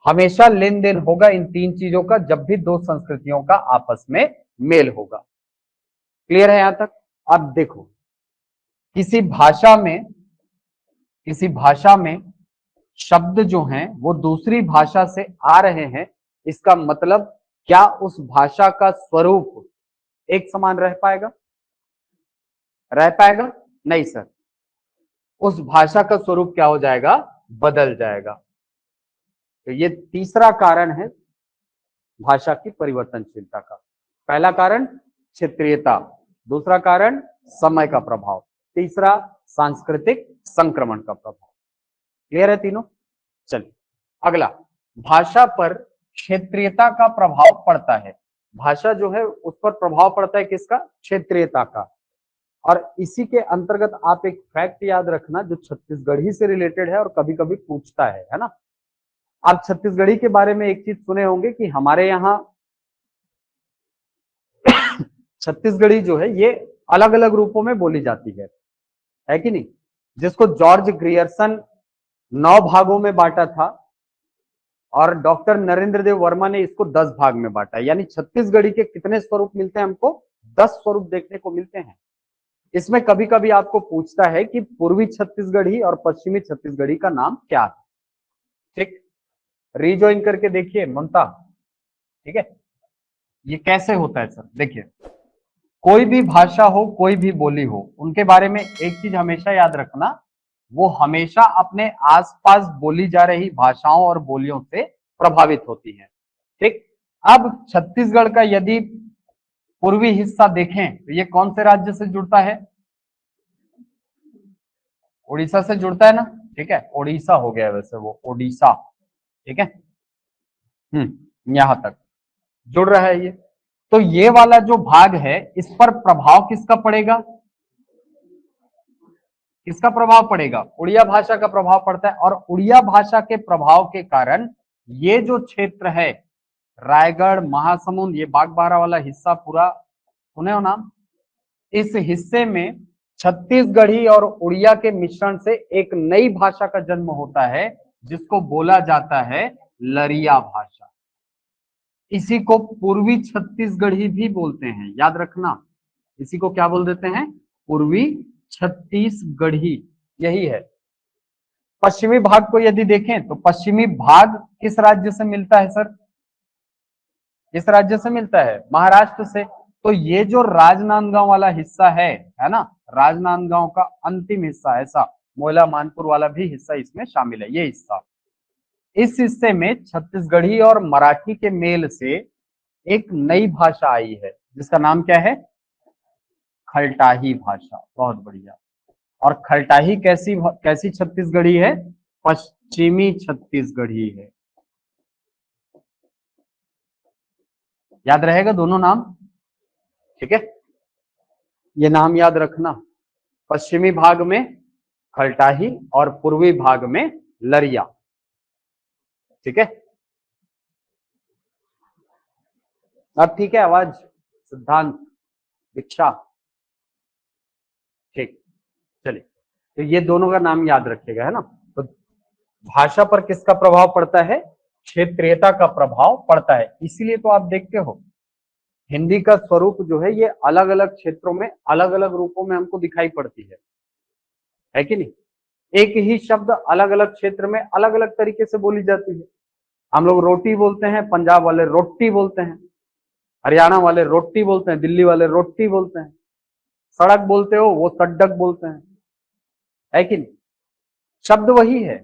हमेशा लेन देन होगा इन तीन चीजों का जब भी दो संस्कृतियों का आपस में मेल होगा। क्लियर है यहां तक। अब देखो, किसी भाषा में, किसी भाषा में शब्द जो हैं वो दूसरी भाषा से आ रहे हैं, इसका मतलब क्या उस भाषा का स्वरूप एक समान रह पाएगा, रह पाएगा, नहीं सर, उस भाषा का स्वरूप क्या हो जाएगा, बदल जाएगा। तो ये तीसरा कारण है भाषा की परिवर्तनशीलता का। पहला कारण क्षेत्रीयता, दूसरा कारण समय का प्रभाव, तीसरा सांस्कृतिक संक्रमण का प्रभाव। क्लियर है तीनों। चलिए अगला, भाषा पर क्षेत्रीयता का प्रभाव पड़ता है, भाषा जो है उस पर प्रभाव पड़ता है किसका, क्षेत्रीयता का। और इसी के अंतर्गत आप एक फैक्ट याद रखना जो छत्तीसगढ़ी से रिलेटेड है और कभी कभी पूछता है ना। आप छत्तीसगढ़ी के बारे में एक चीज सुने होंगे कि हमारे यहाँ छत्तीसगढ़ी जो है ये अलग अलग रूपों में बोली जाती है कि नहीं, जिसको जॉर्ज ग्रियर्सन 9 भागों में बांटा था और डॉक्टर नरेंद्र देव वर्मा ने इसको 10 भाग में बांटा। यानी छत्तीसगढ़ी के कितने स्वरूप मिलते हैं हमको? 10 स्वरूप देखने को मिलते हैं। इसमें कभी कभी आपको पूछता है कि पूर्वी छत्तीसगढ़ी और पश्चिमी छत्तीसगढ़ी का नाम क्या है। ठीक, रिजॉइन करके देखिए ममता। ठीक है, ये कैसे होता है सर? देखिए, कोई भी भाषा हो, कोई भी बोली हो, उनके बारे में एक चीज हमेशा याद रखना, वो हमेशा अपने आसपास बोली जा रही भाषाओं और बोलियों से प्रभावित होती है। ठीक, अब छत्तीसगढ़ का यदि पूर्वी हिस्सा देखें तो ये कौन से राज्य से जुड़ता है? उड़ीसा से जुड़ता है ना। ठीक है, उड़ीसा हो गया वैसे वो, उड़ीसा। ठीक है, यहां तक जुड़ रहा है ये। तो ये वाला जो भाग है इस पर प्रभाव किसका पड़ेगा? किसका प्रभाव पड़ेगा? उड़िया भाषा का प्रभाव पड़ता है। और उड़िया भाषा के प्रभाव के कारण ये जो क्षेत्र है, रायगढ़, महासमुंद, ये बागबाहरा वाला हिस्सा पूरा सुने हो नाम, इस हिस्से में छत्तीसगढ़ी और उड़िया के मिश्रण से एक नई भाषा का जन्म होता है जिसको बोला जाता है लरिया भाषा। इसी को पूर्वी छत्तीसगढ़ी भी बोलते हैं, याद रखना। इसी को क्या बोल देते हैं? पूर्वी छत्तीसगढ़ी। यही है। पश्चिमी भाग को यदि देखें तो पश्चिमी भाग किस राज्य से मिलता है सर? किस राज्य से मिलता है? महाराष्ट्र से। तो ये जो राजनांदगांव वाला हिस्सा है ना, राजनांदगांव का अंतिम हिस्सा, ऐसा मोयला मानपुर वाला भी हिस्सा इसमें शामिल है। ये हिस्सा, इस हिस्से में छत्तीसगढ़ी और मराठी के मेल से एक नई भाषा आई है जिसका नाम क्या है? खलटाही भाषा। बहुत बढ़िया। और खलटाही कैसी छत्तीसगढ़ी है? पश्चिमी छत्तीसगढ़ी है। याद रहेगा दोनों नाम। ठीक है, ये नाम याद रखना। पश्चिमी भाग में खलटाही और पूर्वी भाग में लरिया। ठीक है, अब ठीक है आवाज? सिद्धांत, दीक्षा, ठीक, चलिए। तो ये दोनों का नाम याद रखिएगा, है ना। तो भाषा पर किसका प्रभाव पड़ता है? क्षेत्रीयता का प्रभाव पड़ता है। इसीलिए तो आप देखते हो हिंदी का स्वरूप जो है ये अलग अलग क्षेत्रों में अलग अलग रूपों में हमको दिखाई पड़ती है कि नहीं। एक ही शब्द अलग अलग क्षेत्र में अलग अलग तरीके से बोली जाती है। हम लोग रोटी बोलते हैं, पंजाब वाले रोटी बोलते हैं, हरियाणा वाले रोटी बोलते हैं, दिल्ली वाले रोटी बोलते हैं। सड़क बोलते हो, वो सड्डक बोलते हैं, है कि नहीं। शब्द वही है,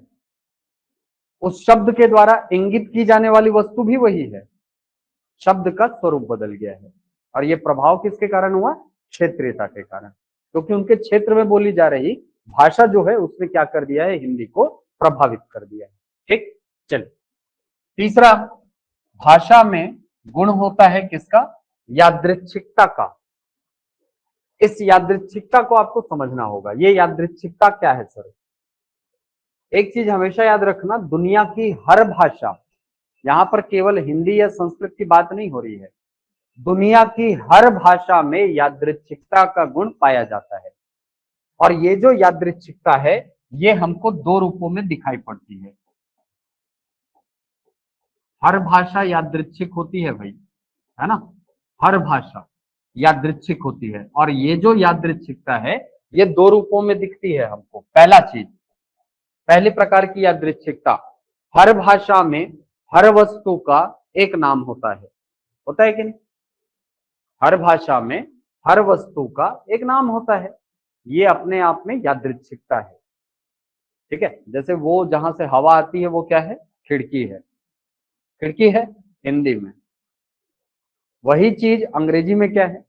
उस शब्द के द्वारा इंगित की जाने वाली वस्तु भी वही है, शब्द का स्वरूप बदल गया है। और ये प्रभाव किसके कारण हुआ? क्षेत्रीयता के कारण। क्योंकि उनके क्षेत्र में बोली जा रही भाषा जो है उसने क्या कर दिया है? हिंदी को प्रभावित कर दिया है। ठीक, चलिए। तीसरा, भाषा में गुण होता है किसका? यादृच्छिकता का। इस यादृच्छिकता को आपको समझना होगा। ये यादृच्छिकता क्या है सर? एक चीज हमेशा याद रखना, दुनिया की हर भाषा, यहां पर केवल हिंदी या संस्कृत की बात नहीं हो रही है, दुनिया की हर भाषा में यादृच्छिकता का गुण पाया जाता है। और ये जो यादृच्छिकता है ये हमको दो रूपों में दिखाई पड़ती है। हर भाषा यादृच्छिक होती है भाई, है ना। हर भाषा यादृच्छिक होती है। और ये जो यादृच्छिकता है ये दो रूपों में दिखती है हमको। पहला चीज, पहली प्रकार की यादृच्छिकता, हर भाषा में हर वस्तु का एक नाम होता है कि नहीं। हर भाषा में हर वस्तु का एक नाम होता है, ये अपने आप में यादृच्छिकता है। ठीक है, जैसे वो जहां से हवा आती है वो क्या है? खिड़की है। खिड़की है हिंदी में, वही चीज अंग्रेजी में क्या है?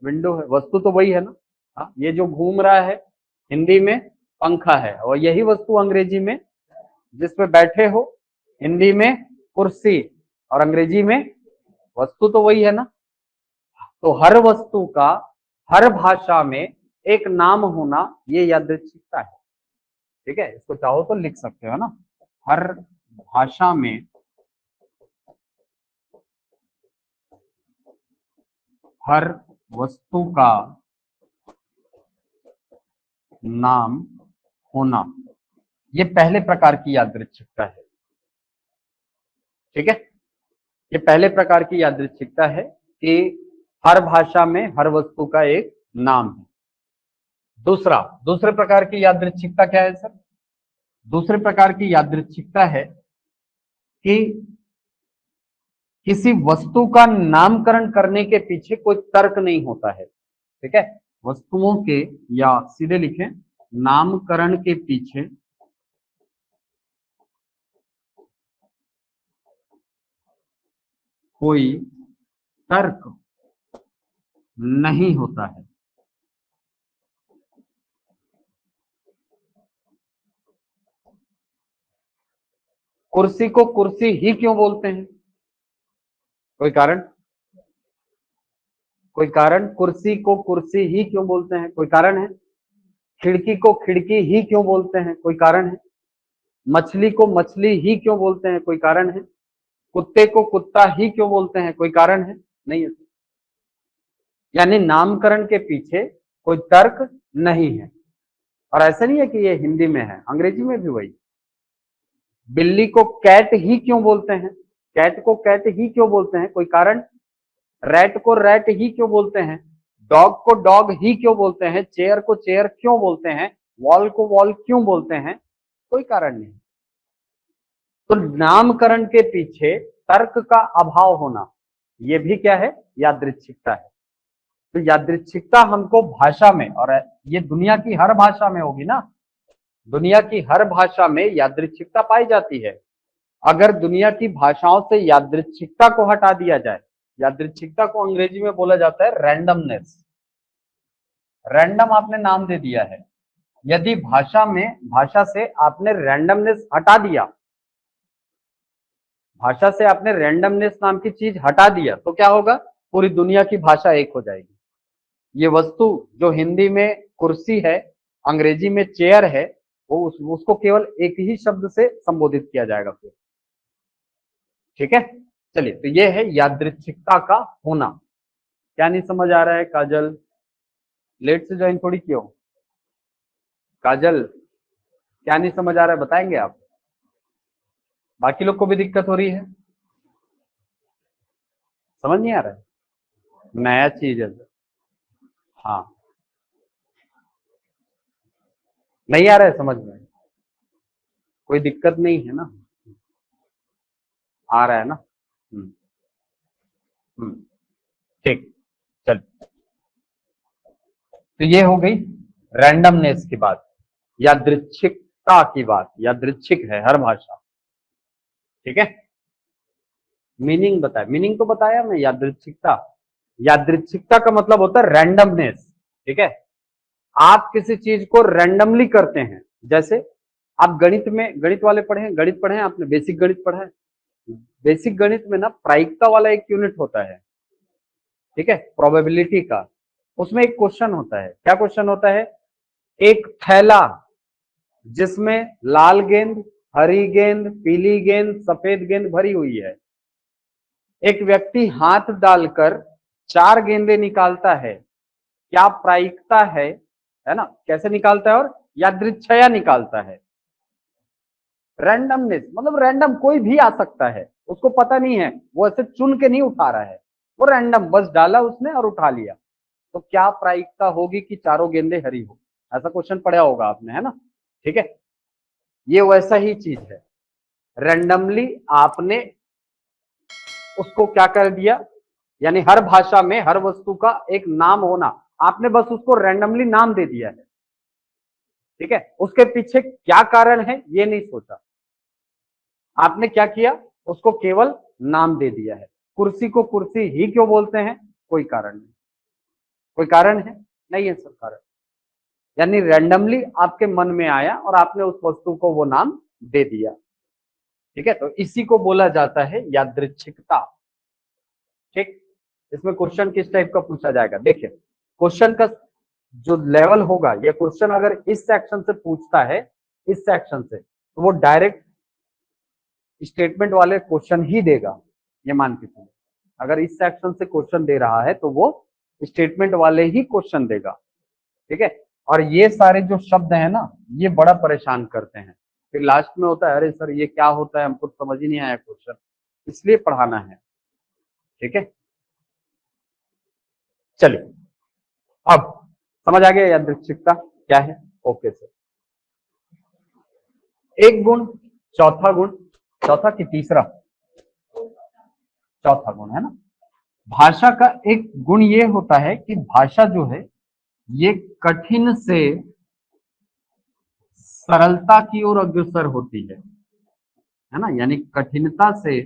विंडो है। वस्तु तो वही है ना। हाँ, ये जो घूम रहा है हिंदी में पंखा है, और यही वस्तु अंग्रेजी में जिस पे बैठे हो, हिंदी में कुर्सी, और अंग्रेजी में वस्तु तो वही है ना। तो हर वस्तु का हर भाषा में एक नाम होना, ये यादृच्छिकता है। ठीक है, इसको चाहो तो लिख सकते हो ना, हर भाषा में हर वस्तु का नाम होना, ये पहले प्रकार की यादृच्छिकता है। ठीक है, ये पहले प्रकार की यादृच्छिकता है कि हर भाषा में हर वस्तु का एक नाम है। दूसरे प्रकार की यादृच्छिकता क्या है सर? दूसरे प्रकार की यादृच्छिकता है कि किसी वस्तु का नामकरण करने के पीछे कोई तर्क नहीं होता है। ठीक है, वस्तुओं के, या सीधे लिखें, नामकरण के पीछे कोई तर्क नहीं होता है। कुर्सी को कुर्सी ही क्यों बोलते हैं? कोई कारण? कोई कारण? कुर्सी को कुर्सी ही क्यों बोलते हैं? कोई कारण है? खिड़की को खिड़की ही क्यों बोलते हैं? कोई कारण है? मछली को मछली ही क्यों बोलते हैं? कोई कारण है? कुत्ते को कुत्ता ही क्यों बोलते हैं? कोई कारण है? नहीं है। यानी नामकरण के पीछे कोई तर्क नहीं है। और ऐसा नहीं है कि ये हिंदी में है, अंग्रेजी में भी वही। बिल्ली को कैट ही क्यों बोलते हैं? कैट को कैट ही क्यों बोलते हैं? कोई कारण? रैट को रैट ही क्यों बोलते हैं? डॉग को डॉग ही क्यों बोलते हैं? चेयर को चेयर क्यों बोलते हैं? वॉल को वॉल क्यों बोलते हैं? कोई कारण नहीं। तो नामकरण के पीछे तर्क का अभाव होना, ये भी क्या है? यादृच्छिकता है। तो यादृच्छिकता हमको भाषा में, और ये दुनिया की हर भाषा में होगी ना, दुनिया की हर भाषा में यादृच्छिकता पाई जाती है। अगर दुनिया की भाषाओं से यादृच्छिकता को हटा दिया जाए, यादृच्छिकता को अंग्रेजी में बोला जाता है रैंडमनेस। रैंडम आपने नाम दे दिया है। यदि भाषा से आपने रैंडमनेस हटा दिया, भाषा से आपने रैंडमनेस नाम की चीज हटा दिया, तो क्या होगा? पूरी दुनिया की भाषा एक हो जाएगी। ये वस्तु जो हिंदी में कुर्सी है, अंग्रेजी में चेयर है, वो उसको केवल एक ही शब्द से संबोधित किया जाएगा फिर। ठीक है, चलिए, तो ये है यादृच्छिकता का होना। क्या नहीं समझ आ रहा है काजल? लेट से ज्वाइन थोड़ी क्यों काजल, क्या नहीं समझ आ रहा है बताएंगे आप? बाकी लोग को भी दिक्कत हो रही है? समझ नहीं आ रहा है? नया चीज है। हाँ, नहीं आ रहा है समझ में? कोई दिक्कत नहीं है ना? आ रहा है ना? हम्म। हम्म। ठीक, चल। तो ये हो गई रैंडमनेस की बात, यादृच्छिकता की बात। यादृच्छिक है हर भाषा। ठीक है, मीनिंग बताया, मीनिंग तो बताया मैं। यादृच्छिकता, यादृच्छिकता का मतलब होता है रैंडमनेस। ठीक है, आप किसी चीज को रैंडमली करते हैं। जैसे आप गणित में, गणित वाले पढ़े हैं, गणित पढ़े हैं आपने, बेसिक गणित पढ़ा है। बेसिक गणित में ना प्रायिकता वाला एक यूनिट होता है। ठीक है, प्रोबेबिलिटी का। उसमें एक क्वेश्चन होता है। क्या क्वेश्चन होता है? एक थैला जिसमें लाल गेंद, हरी गेंद, पीली गेंद, सफेद गेंद भरी हुई है। एक व्यक्ति हाथ डालकर 4 गेंदें निकालता है। क्या प्रायिकता है ना? कैसे निकालता है? और यादृच्छया निकालता है। रैंडमनेस मतलब रैंडम कोई भी आ सकता है, उसको पता नहीं है, वो ऐसे चुन के नहीं उठा रहा है, वो रैंडम बस डाला उसने और उठा लिया। तो क्या प्रायिकता होगी कि चारों गेंदें हरी हो? ऐसा क्वेश्चन पढ़ा होगा आपने, है ना? ठीक है, ये वैसा ही चीज है। रैंडमली आपने उसको क्या कर दिया, यानी हर भाषा में हर वस्तु का एक नाम होना, आपने बस उसको रैंडमली नाम दे दिया है। ठीक है, उसके पीछे क्या कारण है ये नहीं सोचा। आपने क्या किया? उसको केवल नाम दे दिया है। कुर्सी को कुर्सी ही क्यों बोलते हैं? कोई कारण नहीं। कोई कारण है? नहीं है सर कारण। यानी रैंडमली आपके मन में आया और आपने उस वस्तु को वो नाम दे दिया। ठीक है, तो इसी को बोला जाता है यादृच्छिकता। ठीक, इसमें क्वेश्चन किस टाइप का पूछा जाएगा देखिए। क्वेश्चन का जो लेवल होगा, ये क्वेश्चन अगर इस सेक्शन से पूछता है, इस सेक्शन से, तो वो डायरेक्ट स्टेटमेंट वाले क्वेश्चन ही देगा। ये मान के चलिए, अगर इस सेक्शन से क्वेश्चन दे रहा है तो वो स्टेटमेंट वाले ही क्वेश्चन देगा। ठीक है, और ये सारे जो शब्द है ना, ये बड़ा परेशान करते हैं। फिर लास्ट में होता है, अरे सर ये क्या होता है, हमको समझ ही नहीं आया क्वेश्चन, इसलिए पढ़ाना है। ठीक है, चलिए अब समझ आ गया यादृच्छिकता क्या है। ओके सर, एक गुण, चौथा गुण, चौथा की तीसरा, चौथा गुण है ना। भाषा का एक गुण ये होता है कि भाषा जो है ये कठिन से सरलता की ओर अग्रसर होती है ना, यानी कठिनता से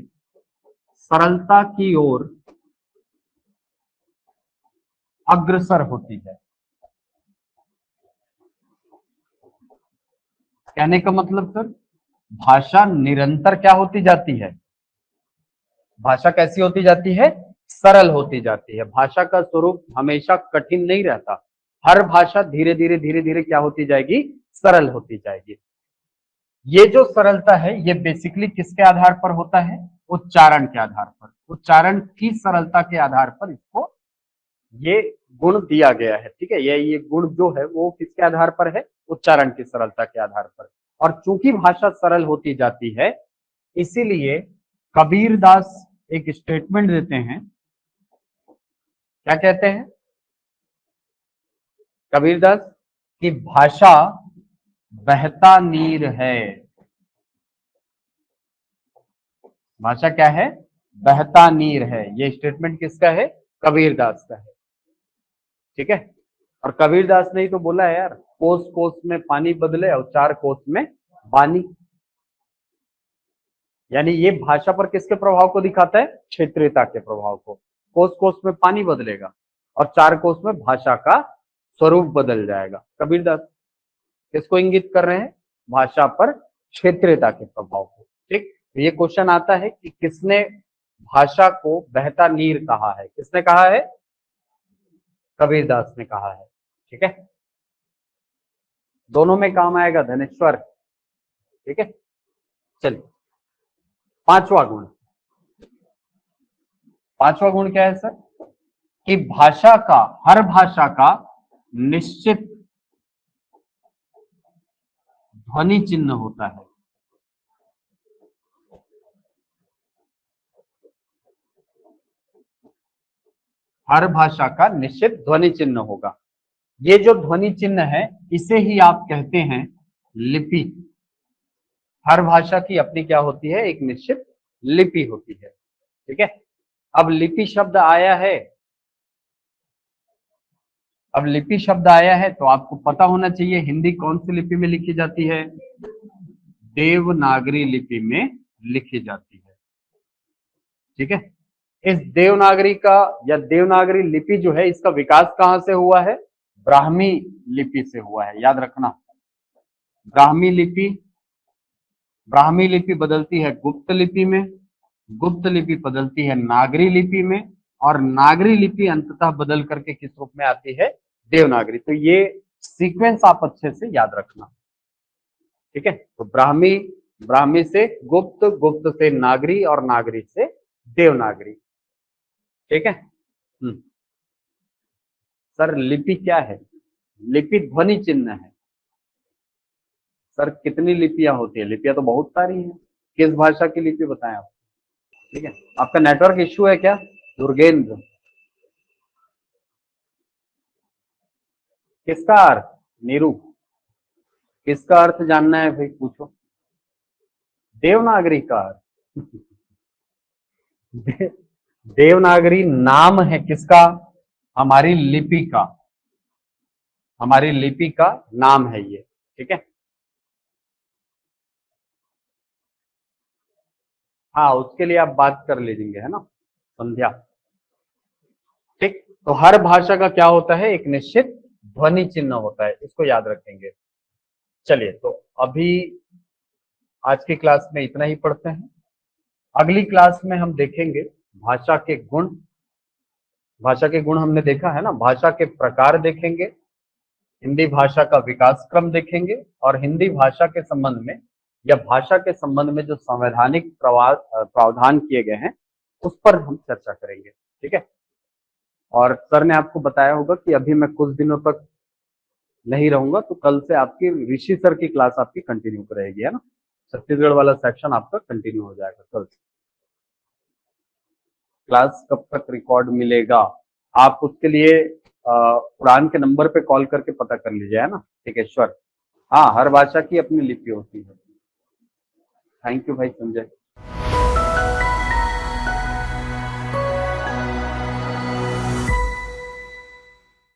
सरलता की ओर अग्रसर होती है। कहने का मतलब सर, भाषा निरंतर क्या होती जाती है, भाषा कैसी होती जाती है, सरल होती जाती है। भाषा का स्वरूप हमेशा कठिन नहीं रहता, हर भाषा धीरे धीरे धीरे धीरे क्या होती जाएगी, सरल होती जाएगी। ये जो सरलता है ये बेसिकली किसके आधार पर होता है, उच्चारण के आधार पर, उच्चारण की सरलता के आधार पर इसको ये गुण दिया गया है। ठीक है, ये गुण जो है वो किसके आधार पर है, उच्चारण की सरलता के आधार पर। और चूंकि भाषा सरल होती जाती है, इसीलिए कबीरदास एक स्टेटमेंट देते हैं। क्या कहते हैं कबीरदास, कि भाषा बहता नीर है। भाषा क्या है, बहता नीर है। ये स्टेटमेंट किसका है, कबीरदास का है। ठीक है, और कबीरदास ने ही तो बोला है यार, कोस कोस में पानी बदले और चार कोस में बानी। यानी ये भाषा पर किसके प्रभाव को दिखाता है, क्षेत्रीयता के प्रभाव को। कोस कोस में पानी बदलेगा और चार कोस में भाषा का स्वरूप बदल जाएगा। कबीरदास किसको इंगित कर रहे हैं, भाषा पर क्षेत्रीयता के प्रभाव को। ठीक, ये क्वेश्चन आता है कि किसने भाषा को बहता नीर कहा है, किसने कहा है, कबीरदास ने कहा है। ठीक है, दोनों में काम आएगा धनेश्वर। ठीक है, चलिए पांचवा गुण, पांचवा गुण क्या है सर, कि भाषा का, हर भाषा का निश्चित ध्वनि चिन्ह होता है। हर भाषा का निश्चित ध्वनि चिन्ह होगा। ये जो ध्वनि चिन्ह है इसे ही आप कहते हैं लिपि। हर भाषा की अपनी क्या होती है, एक निश्चित लिपि होती है। ठीक है, अब लिपि शब्द आया है, अब लिपि शब्द आया है तो आपको पता होना चाहिए हिंदी कौन सी लिपि में लिखी जाती है, देवनागरी लिपि में लिखी जाती है। ठीक है, इस देवनागरी का या देवनागरी लिपि जो है इसका विकास कहां से हुआ है, ब्राह्मी लिपि से हुआ है। याद रखना, ब्राह्मी लिपि, ब्राह्मी लिपि बदलती है गुप्त लिपि में, गुप्त लिपि बदलती है नागरी लिपि में, और नागरी लिपि अंततः बदल करके किस रूप में आती है, देवनागरी। तो ये सीक्वेंस आप अच्छे से याद रखना। ठीक है, तो ब्राह्मी, ब्राह्मी से गुप्त, गुप्त से नागरी और नागरी से देवनागरी। ठीक है, सर लिपि क्या है, लिपि ध्वनि चिन्ह है। सर कितनी लिपियां होती है, लिपियां तो बहुत सारी हैं, किस भाषा की लिपि बताएं आप। ठीक है, आपका नेटवर्क इश्यू है क्या दुर्गेंद्र, किसका अर्थ, नीरू किसका अर्थ जानना है भाई, पूछो। देवनागरी का अर्थ देवनागरी नाम है किसका, हमारी लिपि का, हमारी लिपि का नाम है ये। ठीक है, हाँ उसके लिए आप बात कर लीजिए, है ना संध्या। ठीक, तो हर भाषा का क्या होता है, एक निश्चित ध्वनि चिन्ह होता है, इसको याद रखेंगे। चलिए, तो अभी आज की क्लास में इतना ही पढ़ते हैं। अगली क्लास में हम देखेंगे भाषा के गुण, भाषा के गुण हमने देखा है ना, भाषा के प्रकार देखेंगे, हिंदी भाषा का विकास क्रम देखेंगे, और हिंदी भाषा के संबंध में या भाषा के संबंध में जो संवैधानिक प्रावधान किए गए हैं उस पर हम चर्चा करेंगे। ठीक है, और सर ने आपको बताया होगा कि अभी मैं कुछ दिनों तक नहीं रहूंगा, तो कल से आपकी ऋषि सर की क्लास आपकी कंटिन्यू रहेगी, है ना। छत्तीसगढ़ वाला सेक्शन आपका कंटिन्यू हो जाएगा कल से। क्लास कब तक रिकॉर्ड मिलेगा, आप उसके लिए उड़ान के नंबर पे कॉल करके पता कर लीजिए, है ना टिकेश्वर। हाँ, हर भाषा की अपनी लिपि होती है। थैंक यू भाई संजय।